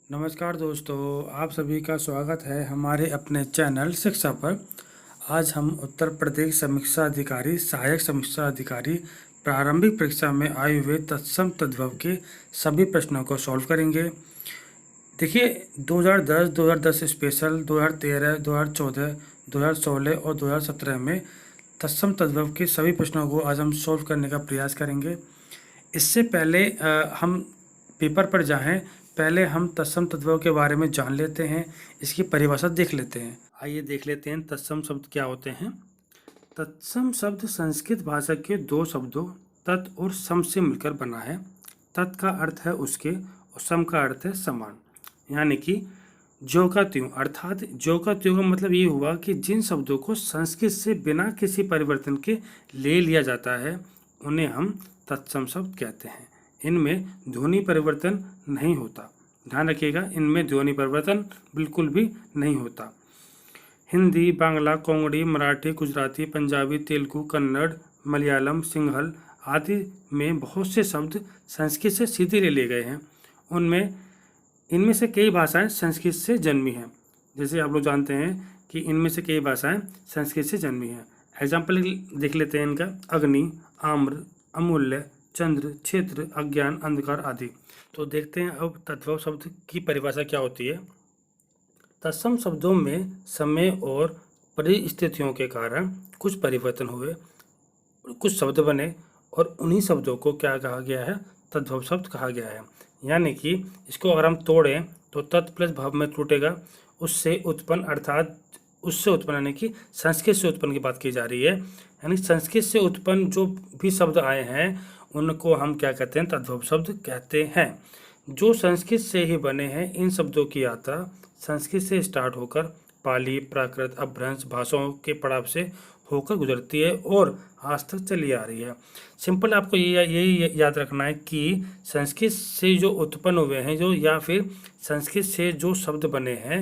नमस्कार दोस्तों, आप सभी का स्वागत है हमारे अपने चैनल शिक्षा पर। आज हम उत्तर प्रदेश समीक्षा अधिकारी सहायक समीक्षा अधिकारी प्रारंभिक परीक्षा में आए हुए तत्सम तद्भव के सभी प्रश्नों को सॉल्व करेंगे। देखिए, 2010, 2010 स्पेशल, 2013, 2014, 2016 और 2017 में तत्सम तद्भव के सभी प्रश्नों को आज हम सॉल्व करने का प्रयास करेंगे। इससे पहले हम पेपर पर जाएं, पहले हम तत्सम तद्भव के बारे में जान लेते हैं, इसकी परिभाषा देख लेते हैं। आइए देख लेते हैं तत्सम शब्द क्या होते हैं। तत्सम शब्द संस्कृत भाषा के दो शब्दों तत् और सम से मिलकर बना है। तत् का अर्थ है उसके और सम का अर्थ है समान, यानी कि ज्यों का त्यों, अर्थात ज्यों का त्यों का मतलब ये हुआ कि जिन शब्दों को संस्कृत से बिना किसी परिवर्तन के ले लिया जाता है उन्हें हम तत्सम शब्द कहते हैं। इनमें ध्वनि परिवर्तन नहीं होता, ध्यान रखिएगा, इनमें ध्वनि परिवर्तन बिल्कुल भी नहीं होता। हिंदी, बांग्ला, कोंकणी, मराठी, गुजराती, पंजाबी, तेलुगु, कन्नड़, मलयालम, सिंहल आदि में बहुत से शब्द संस्कृत से सीधे ले लिए गए हैं। इनमें से कई भाषाएं संस्कृत से जन्मी हैं। जैसे आप लोग जानते हैं कि इनमें से कई भाषाएं संस्कृत से जन्मी हैं। एग्जाम्पल देख लेते हैं इनका: अग्नि, आम्र, अमूल्य, चंद्र, क्षेत्र, अज्ञान, अंधकार आदि। तो देखते हैं अब तद्भव शब्द की परिभाषा क्या होती है। तत्सम शब्दों में समय और परिस्थितियों के कारण कुछ परिवर्तन हुए, कुछ शब्द बने और उन्हीं शब्दों को क्या कहा गया है? तद्भव शब्द कहा गया है। यानी कि इसको अगर हम तोड़ें तो तत् प्लस भव में टूटेगा, उससे उत्पन्न, अर्थात उससे उत्पन्न, यानी कि संस्कृत से उत्पन्न की बात की जा रही है। यानी संस्कृत से उत्पन्न जो भी शब्द आए हैं उनको हम क्या कहते हैं? तद्भव शब्द कहते हैं। जो संस्कृत से ही बने हैं, इन शब्दों की यात्रा संस्कृत से स्टार्ट होकर पाली, प्राकृत, अपभ्रंश भाषाओं के पड़ाव से होकर गुजरती है और आज तक चली आ रही है। सिंपल आपको यही याद रखना है कि संस्कृत से जो उत्पन्न हुए हैं, जो या फिर संस्कृत से जो शब्द बने हैं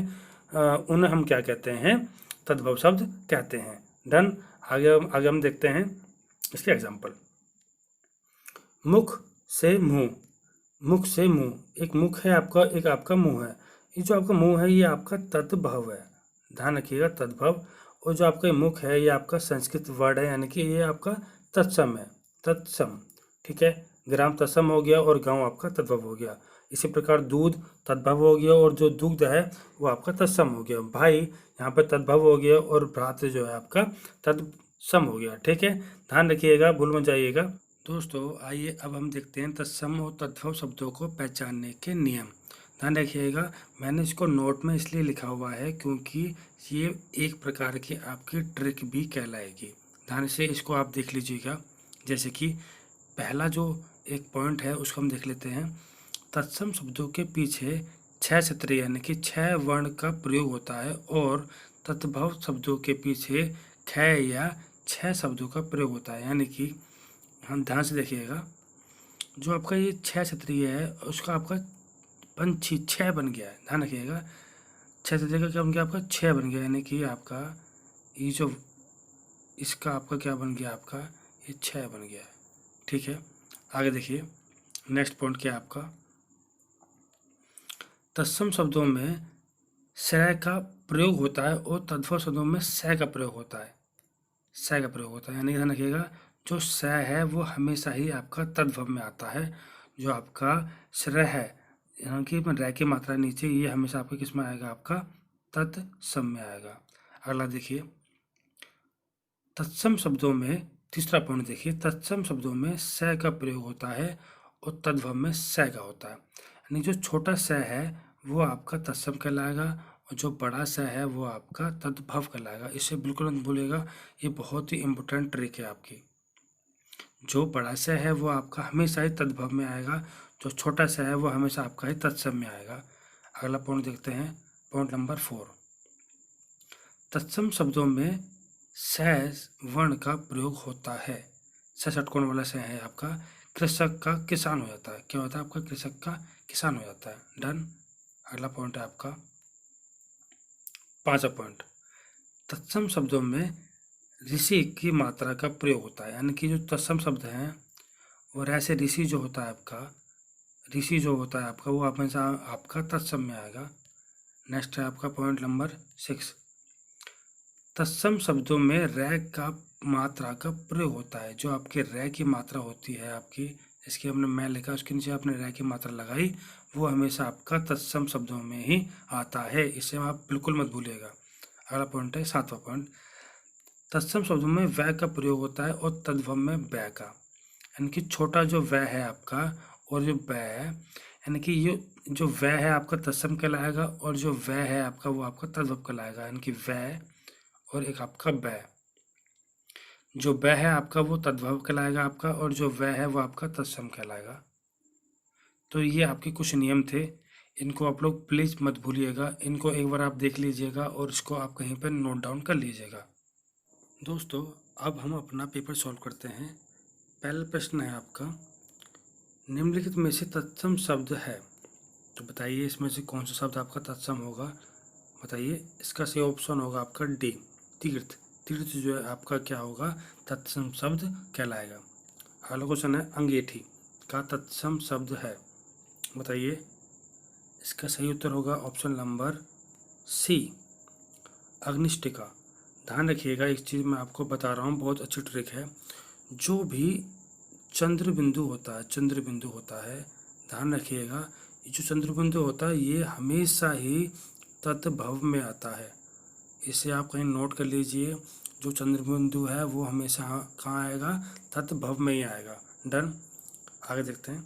उन्हें हम क्या कहते हैं? तद्भव शब्द कहते हैं। डन। आगे हम देखते हैं इसके एग्जाम्पल। मुख से मुंह, मुख से मुंह, एक मुख है आपका, एक आपका मुंह है। ये जो आपका मुंह है ये आपका तद्भव है, ध्यान रखिएगा, तद्भव। और जो आपका मुख है ये आपका संस्कृत वर्ड है, यानी कि ये आपका तत्सम है, तत्सम। ठीक है, ग्राम तत्सम हो गया और गांव आपका तद्भव हो गया। इसी प्रकार दूध तद्भव हो गया और जो दुग्ध है वो आपका तत्सम हो गया। भाई यहाँ पर तद्भव हो गया और भ्रातृ जो है आपका तत्सम हो गया। ठीक है, ध्यान रखिएगा, भूल मत जाइएगा। दोस्तों आइए अब हम देखते हैं तत्सम और तद्भव शब्दों को पहचानने के नियम। ध्यान रखिएगा, मैंने इसको नोट में इसलिए लिखा हुआ है क्योंकि ये एक प्रकार की आपकी ट्रिक भी कहलाएगी। ध्यान से इसको आप देख लीजिएगा। जैसे कि पहला जो एक पॉइंट है उसको हम देख लेते हैं। तत्सम शब्दों के पीछे 6 छत्री यानी कि 6 वर्ण का प्रयोग होता है और तद्भव शब्दों के पीछे ख या 6 शब्दों का प्रयोग होता है। यानी कि हम ध्यान से देखिएगा, जो आपका ये 6 क्षत्रिय है उसका आपका पंछी 6 बन गया है। ध्यान रखिएगा, 6 क्षत्रिय का क्या बन गया? आपका 6 बन गया, यानी कि आपका ये जो इसका आपका क्या बन गया? आपका ये 6 बन गया है। ठीक है, आगे देखिए, नेक्स्ट पॉइंट क्या है आपका? तत्सम शब्दों में स का प्रयोग होता है और तद्भव शब्दों में स का प्रयोग होता है, स का प्रयोग होता है। यानी ध्यान रखिएगा, जो स है वो हमेशा ही आपका तद्भव में आता है। जो आपका श्र है, यानी कि र की मात्रा नीचे, ये हमेशा आपके किस में आएगा? आपका तत्सम में आएगा। अगला देखिए, तत्सम शब्दों में तीसरा पॉइंट देखिए, तत्सम शब्दों में स का प्रयोग होता है और तद्भव में स का होता है। यानी जो छोटा स है वो आपका तत्सम कहलाएगा और जो बड़ा स है वो आपका तद्भव कहलाएगा। इसे बिल्कुल मत भूलिएगा, ये बहुत ही इम्पोर्टेंट ट्रिक है आपकी। जो बड़ा स है वो आपका हमेशा ही तद्भव में आएगा, जो छोटा सा है वो हमेशा आपका ही तत्सम में आएगा। अगला पॉइंट देखते हैं, पॉइंट नंबर 4। तत्सम शब्दों में स वर्ण का प्रयोग होता है। स षटकोण वाला स है आपका, कृषक का किसान हो जाता है। क्या होता है? आपका कृषक का किसान हो जाता है। डन। अगला पॉइंट है आपका 5वां पॉइंट। तत्सम शब्दों में ऋषि की मात्रा का प्रयोग होता है। यानी कि जो तत्सम शब्द हैं वो ऐसे ऋषि जो होता है आपका, ऋषि जो होता है आपका, वो हमेशा आपका तत्सम में आएगा। नेक्स्ट है आपका पॉइंट नंबर 6, तत्सम शब्दों में रै का मात्रा का प्रयोग होता है। जो आपके रै की मात्रा होती है आपकी, इसके हमने मैं लिखा, उसके नीचे आपने रै की मात्रा लगाई, वो हमेशा आपका तत्सम शब्दों में ही आता है। इसे आप बिल्कुल मत भूलिएगा। अगला पॉइंट है 7वां पॉइंट, तत्सम शब्दों में वै का प्रयोग होता है और तद्भव में बै का। यानी कि छोटा जो वै है आपका और जो बै है, यानी कि ये जो वै है आपका तत्सम कहलाएगा और जो वै है आपका वो आपका तद्भव कहलाएगा। यानी कि वै और एक आपका बै, जो बै है आपका वो तद्भव कहलाएगा आपका, और जो वै है वो आपका तत्सम कहलाएगा। तो ये आपके कुछ नियम थे, इनको आप लोग प्लीज़ मत भूलिएगा। इनको एक बार आप देख लीजिएगा और इसको आप कहीं पर नोट डाउन कर लीजिएगा। दोस्तों, अब हम अपना पेपर सॉल्व करते हैं। पहला प्रश्न है आपका, निम्नलिखित में से तत्सम शब्द है, तो बताइए इसमें से कौन सा शब्द आपका तत्सम होगा। बताइए। इसका सही ऑप्शन होगा आपका डी, तीर्थ। तीर्थ जो है आपका क्या होगा, तत्सम शब्द कहलाएगा। अगला क्वेश्चन है, अंगीठी का तत्सम शब्द है, बताइए। इसका सही उत्तर होगा ऑप्शन नंबर सी, अग्निष्टिका। ध्यान रखिएगा, एक चीज़ मैं आपको बता रहा हूँ, बहुत अच्छी ट्रिक है। जो भी चंद्र बिंदु होता है, चंद्र बिंदु होता है, ध्यान रखिएगा, ये जो चंद्र बिंदु होता है ये हमेशा ही तत्भव में आता है। इसे आप कहीं नोट कर लीजिए। जो चंद्र बिंदु है वो हमेशा कहाँ आएगा, तत्भव में ही आएगा। डन। आगे देखते हैं,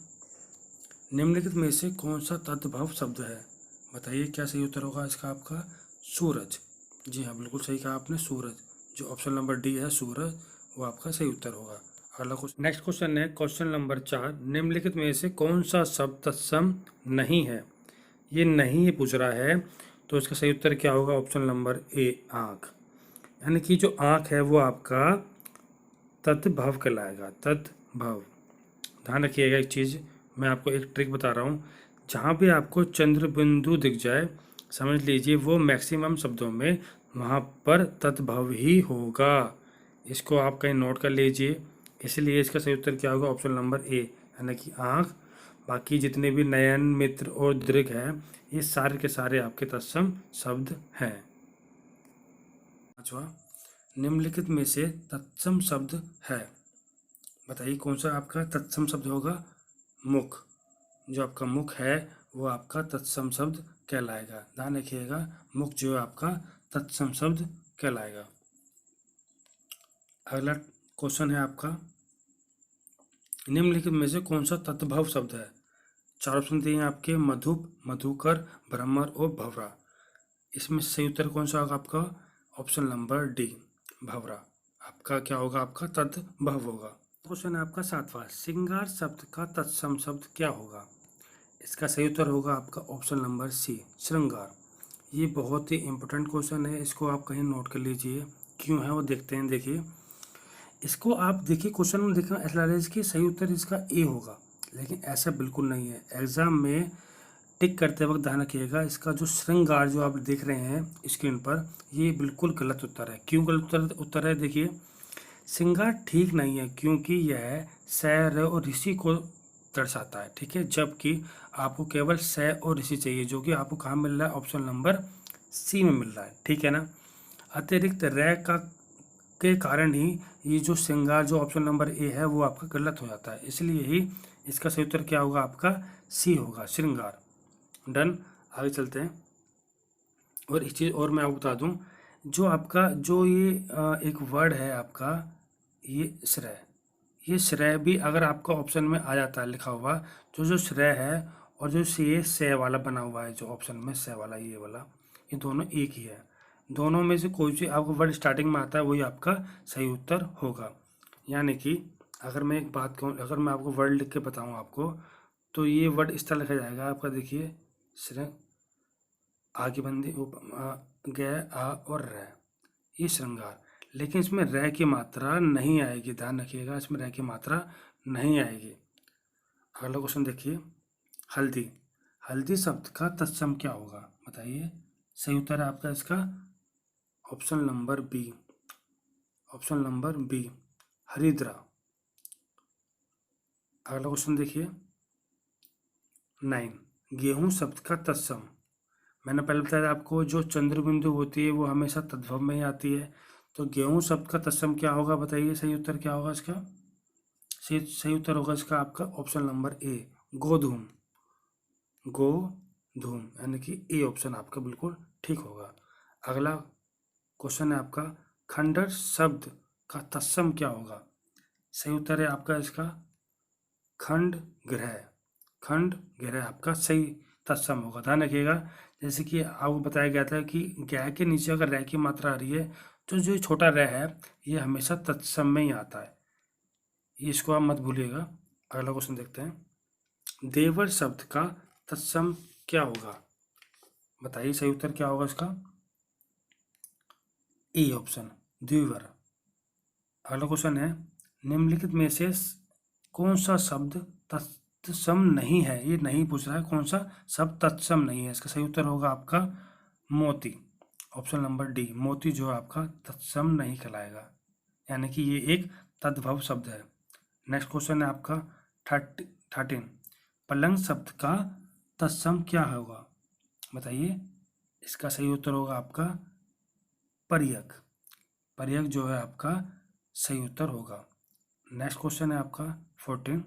निम्नलिखित में से कौन सा तत्भव शब्द है, बताइए। क्या सही उत्तर होगा इसका आपका, सूरज। जी हाँ, बिल्कुल सही कहा आपने, सूरज। जो ऑप्शन नंबर डी है सूरज, वो आपका सही उत्तर होगा। अगला क्वेश्चन, नेक्स्ट क्वेश्चन है क्वेश्चन नंबर 4, निम्नलिखित में से कौन सा शब्द तत्सम नहीं है। ये नहीं ये पूछ रहा है, तो इसका सही उत्तर क्या होगा, ऑप्शन नंबर ए, आँख। यानी कि जो आँख है वो आपका तत्भव कहलाएगा, तत्भव। ध्यान रखिएगा, एक चीज़ मैं आपको एक ट्रिक बता रहा हूँ, जहाँ भी आपको चंद्र बिंदु दिख जाए, समझ लीजिए वो मैक्सिमम शब्दों में वहाँ पर तत्भव ही होगा। इसको आप कहीं नोट कर लीजिए। इसलिए इसका सही उत्तर क्या होगा, ऑप्शन नंबर ए, यानी कि आँख। बाकी जितने भी नयन, मित्र और दृग है, ये सारे के सारे आपके तत्सम शब्द हैं। पांचवा, निम्नलिखित में से तत्सम शब्द है, बताइए कौन सा आपका तत्सम शब्द होगा। मुख। जो आपका मुख है वो आपका तत्सम शब्द कहलाएगा। ध्यान रखिएगा, मुख जो है आपका तत्सम शब्द कहलाएगा। अगला क्वेश्चन है आपका, निम्नलिखित में से कौन सा तत्भव शब्द है। 4 ऑप्शन दिए हैं आपके, मधुप, मधुकर, भ्रमर और भवरा। इसमें सही उत्तर कौन सा होगा आपका, ऑप्शन नंबर डी, भवरा। आपका क्या होगा, आपका तत्भव होगा। क्वेश्चन है आपका 7वां, श्रृंगार शब्द का तत्सम शब्द क्या होगा। इसका सही उत्तर होगा आपका ऑप्शन नंबर सी, श्रृंगार। ये बहुत ही इंपॉर्टेंट क्वेश्चन है, इसको आप कहीं नोट कर लीजिए। क्यों है वो देखते हैं। देखिए, इसको आप देखिए, क्वेश्चन में देखिए ऐसा लग रहा है कि सही उत्तर इसका ए होगा, लेकिन ऐसा बिल्कुल नहीं है। एग्जाम में टिक करते वक्त ध्यान रखिएगा, इसका जो श्रृंगार जो आप देख रहे हैं स्क्रीन पर, ये बिल्कुल गलत उत्तर है। क्यों गलत उत्तर है, देखिए, श्रृंगार ठीक नहीं है क्योंकि यह सैर और ऋषि को दर्शाता है, ठीक है, जबकि आपको केवल सै और ऋषि चाहिए, जो कि आपको कहाँ मिल रहा है, ऑप्शन नंबर सी में मिल रहा है, ठीक है ना। अतिरिक्त रै का के कारण ही ये जो श्रृंगार जो ऑप्शन नंबर ए है वो आपका गलत हो जाता है, इसलिए ही इसका सही उत्तर क्या होगा, आपका सी होगा, श्रृंगार। डन। आगे चलते हैं। और एक चीज़ और मैं आपको बता दूं, जो आपका जो ये एक वर्ड है आपका, ये श्रेय, ये श्रेय भी अगर आपका ऑप्शन में आ जाता है लिखा हुआ, तो जो श्रेय है और जो ये से वाला बना हुआ है जो ऑप्शन में से वाला, ये वाला, ये दोनों एक ही है। दोनों में से कोई भी आपको वर्ड स्टार्टिंग में आता है वही आपका सही उत्तर होगा। यानी कि अगर मैं एक बात कहूँ, अगर मैं आपको वर्ड लिख के बताऊँ आपको, तो ये वर्ड इस तरह लिखा जाएगा आपका, देखिए, श्रेय, आगे बंदी ग आ और रै, ये श्रृंगार। लेकिन इसमें रै की मात्रा नहीं आएगी, ध्यान रखिएगा, इसमें रै की मात्रा नहीं आएगी। अगला क्वेश्चन देखिए, हल्दी। हल्दी शब्द का तत्सम क्या होगा, बताइए। सही उत्तर है आपका इसका option number B, option number B, हरिद्रा। अगला क्वेश्चन देखिए, 9 गेहूं शब्द का तत्सम। मैंने पहले बताया आपको जो चंद्र बिंदु होती है वो हमेशा तद्भव में ही आती है। तो गेहूं शब्द का तत्सम क्या होगा बताइए, सही उत्तर क्या होगा इसका? सही उत्तर होगा इसका आपका ऑप्शन नंबर ए, गोधूम। गोधूम यानी कि ए ऑप्शन आपका बिल्कुल ठीक होगा। अगला क्वेश्चन है आपका, खंडहर शब्द का तत्सम क्या होगा? सही उत्तर है आपका इसका खंड ग्रह। खंड ग्रह आपका सही तत्सम होगा। ध्यान रखिएगा, जैसे कि आपको बताया गया था कि ग्रह के नीचे अगर रह की मात्रा आ रही है तो जो छोटा रह है ये हमेशा तत्सम में ही आता है, ये इसको आप मत भूलिएगा। अगला क्वेश्चन देखते हैं, देवर शब्द का तत्सम क्या होगा? बताइए सही उत्तर क्या होगा इसका? ए ऑप्शन, द्विवर। अगला क्वेश्चन है, निम्नलिखित में से कौन सा शब्द तत्सम नहीं है? ये नहीं पूछ रहा है कौन सा शब्द तत्सम नहीं है, इसका सही उत्तर होगा आपका मोती। ऑप्शन नंबर डी, मोती जो है आपका तत्सम नहीं कहलाएगा, यानी कि ये एक तद्भव शब्द है। नेक्स्ट क्वेश्चन है आपका 13, पलंग शब्द का तत्सम क्या होगा? बताइए, इसका सही उत्तर होगा आपका पर्यक। पर्यक जो है आपका सही उत्तर होगा। नेक्स्ट क्वेश्चन है आपका 14,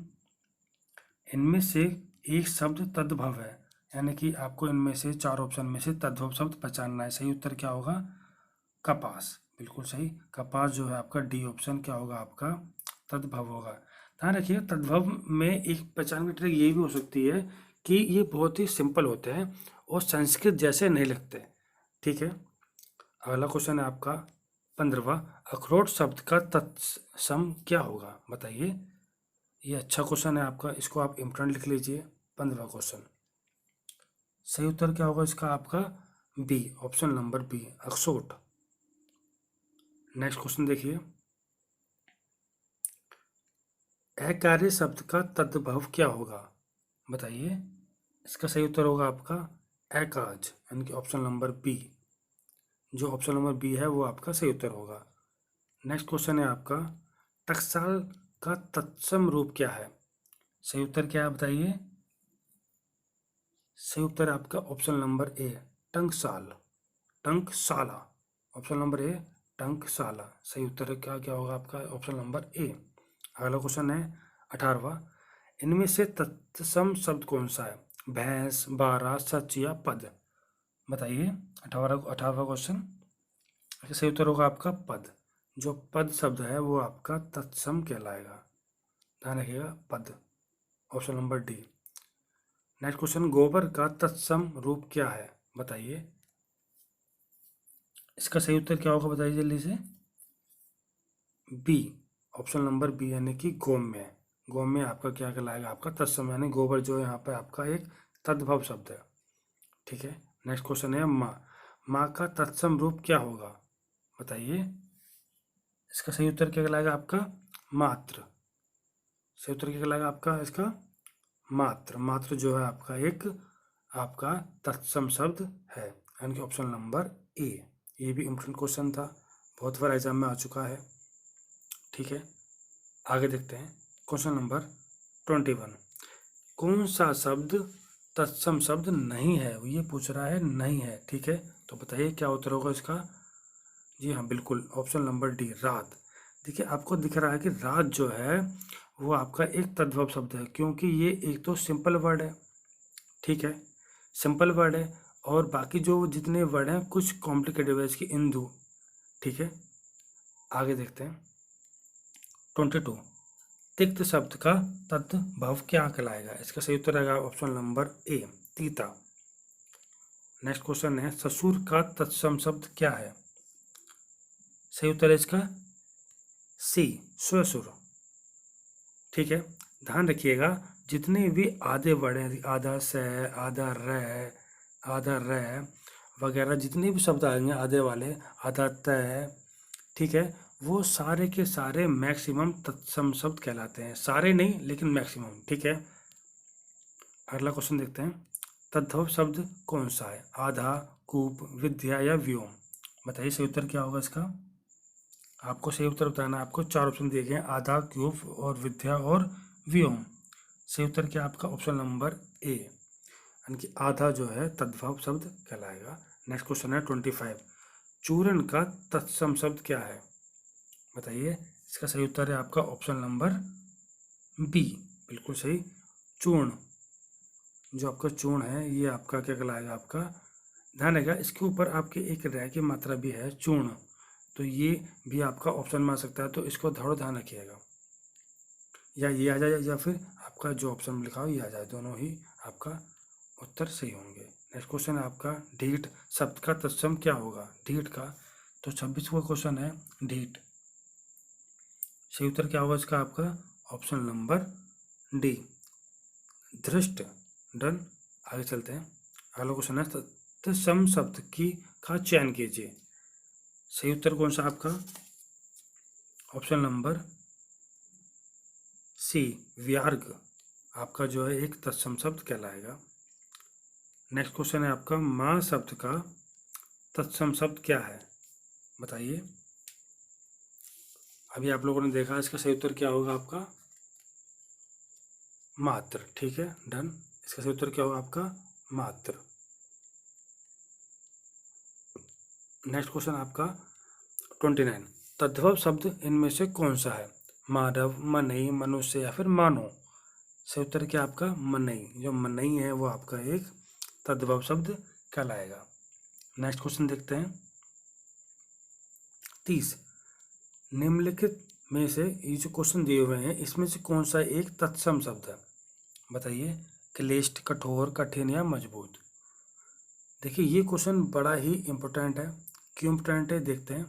इनमें से एक शब्द तद्भव है, यानी कि आपको इनमें से 4 ऑप्शन में से तद्भव शब्द पहचानना है। सही उत्तर क्या होगा? कपास, बिल्कुल सही। कपास जो है आपका डी ऑप्शन क्या होगा आपका तद्भव होगा। ध्यान रखिए, तद्भव में एक पहचान की ट्रिक ये भी हो सकती है कि ये बहुत ही सिंपल होते हैं और संस्कृत जैसे नहीं लगते। ठीक है, अगला क्वेश्चन है आपका 15वां, अखरोट शब्द का तत्सम क्या होगा? बताइए, ये अच्छा क्वेश्चन है आपका, इसको आप इम्पोर्टेंट लिख लीजिए। 15वां क्वेश्चन, सही उत्तर क्या होगा इसका आपका? बी, ऑप्शन नंबर बी, अखरोट। नेक्स्ट क्वेश्चन देखिए, अकार्य शब्द का तद्भव क्या होगा? बताइए, इसका सही उत्तर होगा आपका अकाज, यानी कि ऑप्शन नंबर बी, जो ऑप्शन नंबर बी है वो आपका सही उत्तर होगा। नेक्स्ट क्वेश्चन है आपका, टकसाल का तत्सम रूप क्या है? सही उत्तर क्या है बताइए? सही उत्तर आपका ऑप्शन नंबर ए, टंकसाल, टंकसाला। ऑप्शन नंबर ए, टंकसाला। सही उत्तर क्या क्या होगा आपका? Option number A. अगला क्वेश्चन है 18वां, इनमें से तत्सम शब्द कौन सा है? भैंस, बारह, सच या पद? बताइए, 18वां क्वेश्चन, सही उत्तर होगा आपका पद। जो पद शब्द है वो आपका तत्सम कहलाएगा। ध्यान रखिएगा, पद, option number D. Next question, गोबर का तत्सम रूप क्या है? बताइए, इसका सही उत्तर क्या होगा बताइए जल्दी से? बी, ऑप्शन नंबर बी, यानी कि गोम्य। गोम्य आपका क्या कहलाएगा? आपका तत्सम, यानी गोबर जो है यहाँ पे आपका एक तद्भव शब्द है। ठीक है, नेक्स्ट क्वेश्चन है माँ, माँ का तत्सम रूप क्या होगा? बताइए, इसका सही उत्तर क्या कहलाएगा आपका? मात्र। सही उत्तर क्या कहलाएगा आपका इसका? मात्र। मात्र जो है आपका एक आपका तत्सम शब्द है, यानी कि ऑप्शन नंबर ए। ये भी इम्पोर्टेंट क्वेश्चन था, बहुत बार एग्जाम में आ चुका है। ठीक है, आगे देखते हैं क्वेश्चन नंबर 21, कौन सा शब्द तत्सम शब्द नहीं है? ये पूछ रहा है, नहीं है। ठीक है, तो बताइए क्या उत्तर होगा इसका? जी हाँ, बिल्कुल, ऑप्शन नंबर डी, रात। देखिए, आपको दिख रहा है कि रात जो है वो आपका एक तद्भव शब्द है, क्योंकि ये एक तो सिंपल वर्ड है। ठीक है, सिंपल वर्ड है, और बाकी जो जितने वर्ड हैं कुछ कॉम्प्लिकेटेड है, इसकी इंदु। ठीक है, आगे देखते हैं 22, तिक्त शब्द का तद्भव क्या कहलाएगा? इसका सही उत्तर रहेगा ऑप्शन नंबर ए, तीता। नेक्स्ट क्वेश्चन है, ससुर का तत्सम शब्द क्या है? सही उत्तर है इसका सी, ससुर। ठीक है, ध्यान रखिएगा, जितने भी आधे वर्ड हैं, आधा से, आधा र, आधा र वगैरह, जितने भी शब्द आएंगे आधे वाले, आधा तय, ठीक है, वो सारे के सारे मैक्सिमम तत्सम शब्द कहलाते हैं। सारे नहीं, लेकिन मैक्सिमम। ठीक है, अगला क्वेश्चन देखते हैं, तद्भव शब्द कौन सा है? आधा, कूप, विद्या या व्योम? बताइए सही उत्तर क्या होगा इसका? आपको सही उत्तर बताना है। आपको 4 ऑप्शन दिए गए हैं, आधा, क्यूब और विद्या और व्योम। सही उत्तर क्या आपका? ऑप्शन नंबर ए, यानी कि आधा जो है तद्भव शब्द कहलाएगा। नेक्स्ट क्वेश्चन है 25, चूर्ण का तत्सम शब्द क्या है? बताइए। इसका सही उत्तर है आपका ऑप्शन नंबर बी, बिल्कुल सही। चूर्ण, जो आपका चूर्ण है ये आपका क्या कहलाएगा? आपका ध्यान रहेगा इसके ऊपर आपके एक रह की मात्रा भी है चूर्ण, तो ये भी आपका ऑप्शन में आ सकता है, तो इसको थोड़ा ध्यान रखिएगा। या ये आ जाए या फिर आपका जो ऑप्शन में लिखा हो ये आ जाए, दोनों ही आपका उत्तर सही होंगे। नेक्स्ट क्वेश्चन है आपका ढीठ शब्द का तत्सम क्या होगा? ढीठ का, तो 26वां क्वेश्चन है ढीठ। सही उत्तर क्या होगा इसका? आपका ऑप्शन नंबर डी, धृष्ट। डन, आगे चलते हैं। अगला क्वेश्चन है तत्सम शब्द की का चयन कीजिए। सही उत्तर कौन सा आपका? ऑप्शन नंबर सी, व्यार्ग आपका जो है एक तत्सम शब्द कहलाएगा। नेक्स्ट क्वेश्चन है आपका माँ शब्द का तत्सम शब्द क्या है? बताइए। अभी आप लोगों ने देखा, इसका सही उत्तर क्या होगा आपका? मात्र। ठीक है, डन। इसका सही उत्तर क्या होगा आपका? मात्र। नेक्स्ट क्वेश्चन आपका 29, तद्भव शब्द इनमें से कौन सा है? मानव, मनई, मनुष्य या फिर मानव? सही उत्तर क्या आपका? मनई। जो मनई है वो आपका एक तद्भव शब्द कहलाएगा। नेक्स्ट क्वेश्चन देखते हैं 30, निम्नलिखित में से ये जो क्वेश्चन दिए हुए हैं इसमें से कौन सा एक तत्सम शब्द है? बताइए। क्लिष्ट, कठोर, कठिन या मजबूत? देखिए ये क्वेश्चन बड़ा ही इम्पोर्टेंट है। क्यों इम्पोर्टेंट है देखते हैं।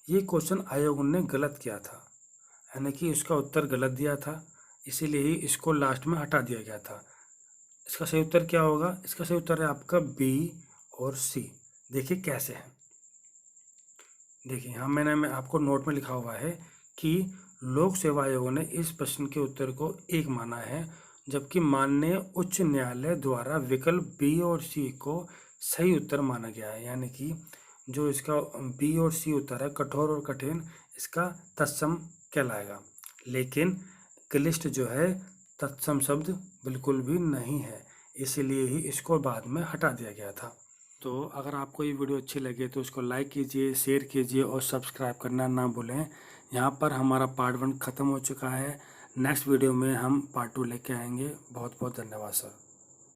ये क्वेश्चन आयोग ने गलत किया था, यानी कि इसका उत्तर गलत दिया था, इसीलिए ही इसको लास्ट में हटा दिया गया था। इसका सही उत्तर क्या होगा? इसका सही उत्तर है आपका बी और सी। देखिए कैसे है। देखिए यहाँ मैं आपको नोट में लिखा हुआ है कि लोक सेवा आयोग ने इस प्रश्न के उत्तर को एक माना है, जबकि माननीय उच्च न्यायालय द्वारा विकल्प बी और सी को सही उत्तर माना गया है। यानी कि जो इसका बी और सी उत्तर है, कठोर और कठिन, इसका तत्सम कहलाएगा। लेकिन क्लिष्ट जो है तत्सम शब्द बिल्कुल भी नहीं है, इसीलिए ही इसको बाद में हटा दिया गया था। तो अगर आपको ये वीडियो अच्छी लगे तो इसको लाइक कीजिए, शेयर कीजिए और सब्सक्राइब करना ना भूलें। यहाँ पर हमारा पार्ट 1 ख़त्म हो चुका है। नेक्स्ट वीडियो में हम पार्ट 2 लेके आएंगे। बहुत बहुत धन्यवाद सर।